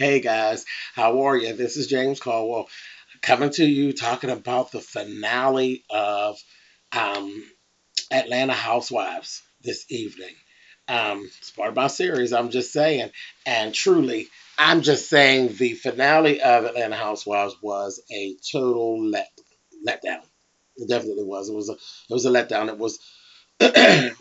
Hey guys, how are you? This is James Caldwell coming to you talking about the finale of um, Atlanta Housewives this evening. It's part of my series, I'm just saying. And truly, I'm just saying the finale of Atlanta Housewives was a total letdown. It definitely was. It was a letdown. It was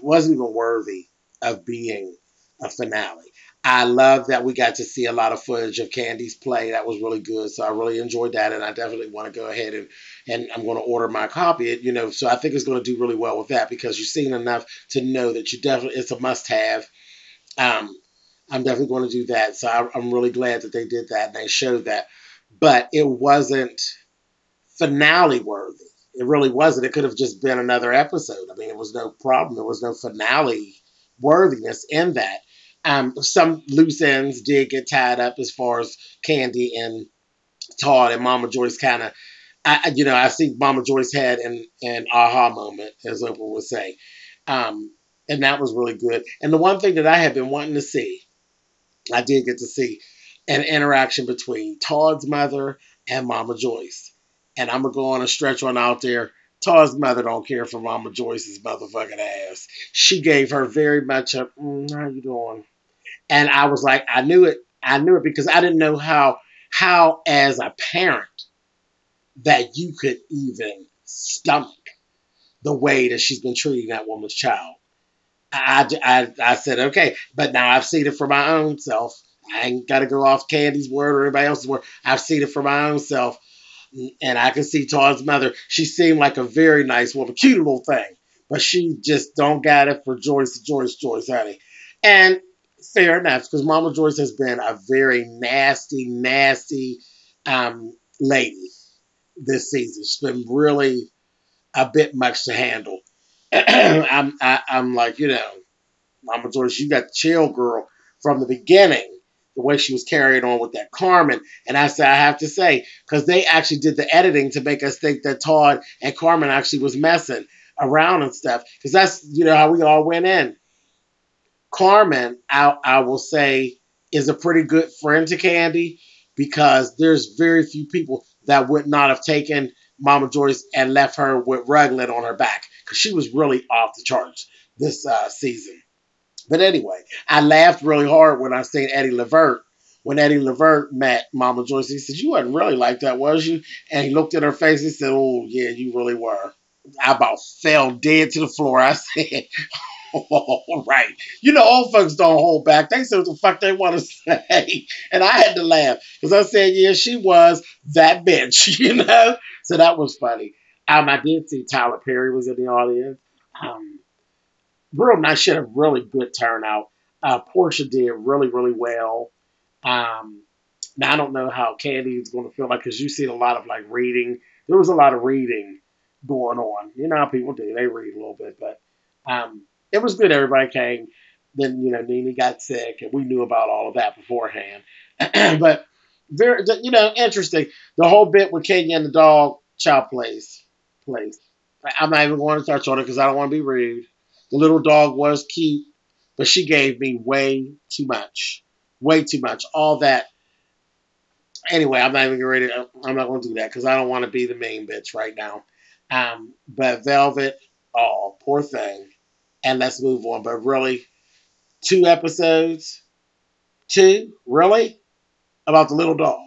wasn't even worthy of being a finale. I love that we got to see a lot of footage of Candy's play. That was really good. So I really enjoyed that, and I definitely want to go ahead and I'm going to order my copy. So I think it's going to do really well with that because you've seen enough to know that you definitely it's a must-have. Um, I'm definitely going to do that. So I'm really glad that they did that and they showed that, but it wasn't finale worthy. It really wasn't. It could have just been another episode. I mean, it was no problem. There was no finale worthiness in that. Some loose ends did get tied up as far as Candy and Todd and Mama Joyce kind of. I see Mama Joyce had an aha moment, as Oprah would say, and that was really good. And the one thing that I had been wanting to see, I did get to see an interaction between Todd's mother and Mama Joyce. And I'm gonna go on a stretch one out there. Todd's mother don't care for Mama Joyce's motherfucking ass. She gave her very much a how you doing? And I was like, I knew it. I knew it because I didn't know how as a parent that you could even stomach the way that she's been treating that woman's child. I said, okay, but now I've seen it for my own self. I ain't got to go off Candy's word or anybody else's word. I've seen it for my own self. And I can see Todd's mother. She seemed like a very nice woman, cute little thing. But she just don't got it for Joyce, honey. And fair enough, because Mama Joyce has been a very nasty lady this season. She's been really a bit much to handle. I'm like, Mama Joyce, you got the chill girl from the beginning. The way she was carrying on with that Carmen. And I said, I have to say, because they actually did the editing to make us think that Todd and Carmen actually was messing around and stuff. Because that's, how we all went in. Carmen, I will say, is a pretty good friend to Candy because there's very few people that would not have taken Mama Joyce and left her with Ruglet on her back because she was really off the charts this season. But anyway, I laughed really hard when I seen Eddie Levert. When Eddie Levert met Mama Joyce, he said, "You wasn't really like that, was you?" And he looked at her face and said, "Oh, yeah, you really were." I about fell dead to the floor. I said, "All right." Old folks don't hold back. They say what the fuck they want to say. And I had to laugh because I said, yeah, she was that bitch. So that was funny. I did see Tyler Perry was in the audience. Real nice. She had a really good turnout. Portia did really, really well. Now I don't know how Candy is going to feel like because you see a lot of like reading. There was a lot of reading going on. You know how people do; they read a little bit, but it was good. Everybody came. Then Nene got sick, and we knew about all of that beforehand. But very, interesting. The whole bit with Kenya and the dog, child plays. I'm not even going to touch on it because I don't want to be rude. The little dog was cute, but she gave me way too much. Way too much. All that. Anyway, I'm not even ready. I'm not going to do that because I don't want to be the main bitch right now. But Velvet, oh, poor thing. And let's move on. But really, 2 episodes? Two? Really? About the little dog.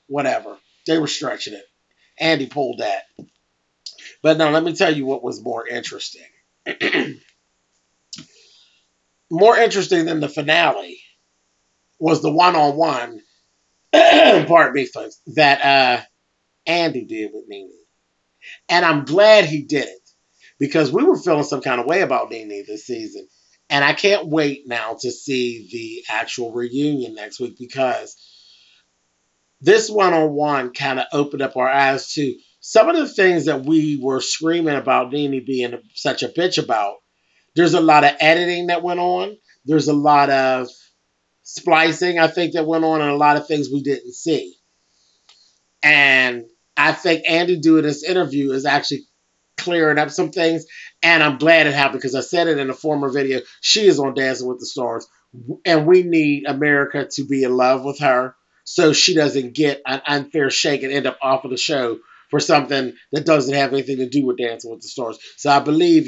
Whatever. They were stretching it. Andy pulled that. But no, let me tell you what was more interesting. More interesting than the finale was the one-on-one, pardon me, folks, that Andy did with Nene. And I'm glad he did it because we were feeling some kind of way about Nene this season. And I can't wait now to see the actual reunion next week because this one-on-one kind of opened up our eyes to some of the things that we were screaming about Nene being such a bitch about. There's a lot of editing that went on. There's a lot of splicing, I think, that went on, and a lot of things we didn't see. And I think Andy doing this interview is actually clearing up some things, and I'm glad it happened because I said it in a former video. She is on Dancing with the Stars. And we need America to be in love with her so she doesn't get an unfair shake and end up off of the show for something that doesn't have anything to do with Dancing with the Stars. So I believe,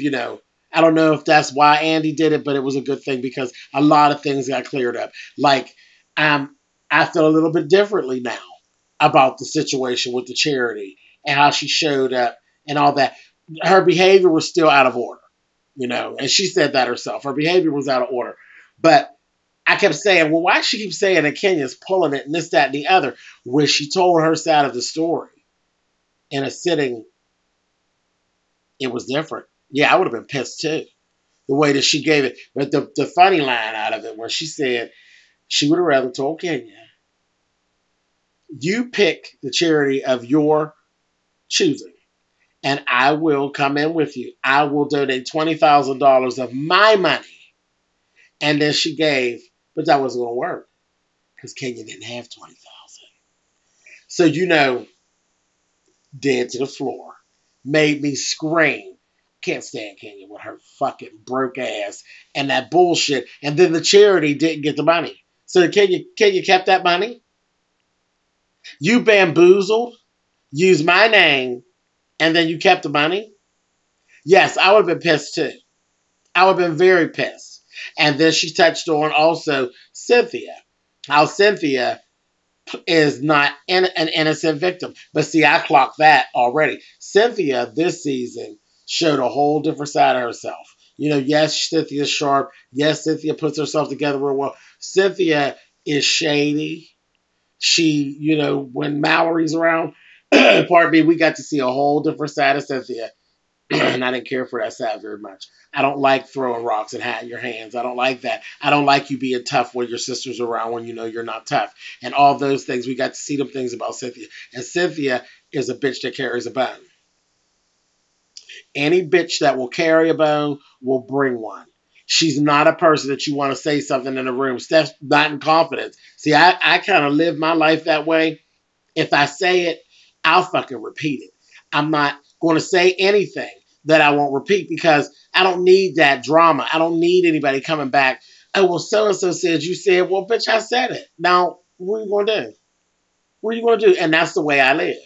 I don't know if that's why Andy did it, but it was a good thing because a lot of things got cleared up. Like, um, I feel a little bit differently now about the situation with the charity and how she showed up and all that. Her behavior was still out of order, and she said that herself. Her behavior was out of order. But I kept saying, well, why she keep saying that Kenya's pulling it and this, that, and the other? When she told her side of the story in a sitting, it was different. Yeah, I would have been pissed too. The way that she gave it. But the funny line out of it where she said she would have rather told Kenya, you pick the charity of your choosing, and I will come in with you. I will donate $20,000 of my money. And then she gave, but that wasn't going to work because Kenya didn't have 20,000. So dead to the floor, made me scream. Can't stand Kenya with her fucking broke ass and that bullshit. And then the charity didn't get the money. So Kenya kept that money. You bamboozled, used my name, and then you kept the money. Yes, I would have been pissed too. I would have been very pissed. And then she touched on also Cynthia. How Cynthia is not an innocent victim. But see, I clocked that already. Cynthia this season showed a whole different side of herself. Yes, Cynthia's sharp. Yes, Cynthia puts herself together real well. Cynthia is shady. She, when Mallory's around, pardon me, we got to see a whole different side of Cynthia. And I didn't care for that side very much. I don't like throwing rocks and hat in your hands. I don't like that. I don't like you being tough when your sister's around when you know you're not tough. And all those things. We got to see them things about Cynthia. And Cynthia is a bitch that carries a bone. Any bitch that will carry a bone will bring one. She's not a person that you want to say something in a room. Steph's not in confidence. See, I kind of live my life that way. If I say it, I'll fucking repeat it. I'm not going to say anything that I won't repeat because I don't need that drama. I don't need anybody coming back. Oh, well, so-and-so said you said, well, bitch, I said it. Now, what are you going to do? What are you going to do? And that's the way I live.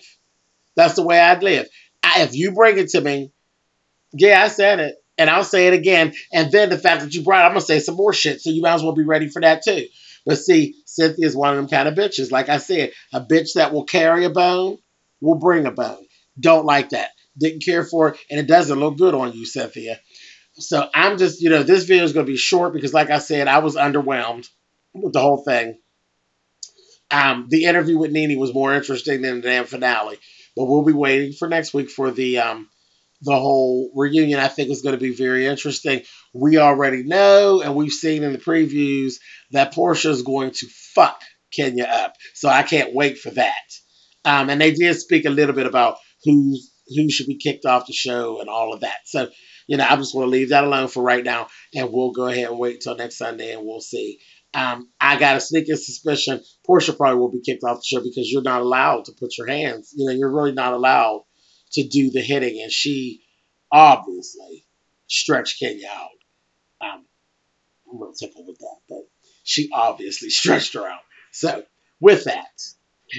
That's the way I live. If you bring it to me, yeah, I said it. And I'll say it again. And then the fact that you brought it, I'm going to say some more shit. So you might as well be ready for that too. But see, Cynthia's one of them kind of bitches. Like I said, a bitch that will carry a bone will bring a bone. Don't like that. Didn't care for it. And it doesn't look good on you, Cynthia. So I'm just, this video is going to be short because like I said, I was underwhelmed with the whole thing. The interview with Nene was more interesting than the damn finale. But we'll be waiting for next week for the whole reunion. I think is going to be very interesting. We already know, and we've seen in the previews, that Portia is going to fuck Kenya up. So I can't wait for that. And they did speak a little bit about who should be kicked off the show and all of that. So, I'm just going to leave that alone for right now, and we'll go ahead and wait until next Sunday, and we'll see. I got a sneaking suspicion Portia probably will be kicked off the show because you're not allowed to put your hands. You're really not allowed to do the hitting, and she obviously stretched Kenya out. I'm real tickled with that, but she obviously stretched her out. So, with that,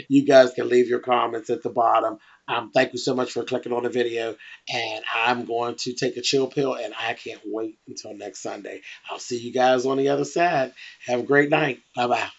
you guys can leave your comments at the bottom. Thank you so much for clicking on the video, and I'm going to take a chill pill, and I can't wait until next Sunday. I'll see you guys on the other side. Have a great night. Bye-bye.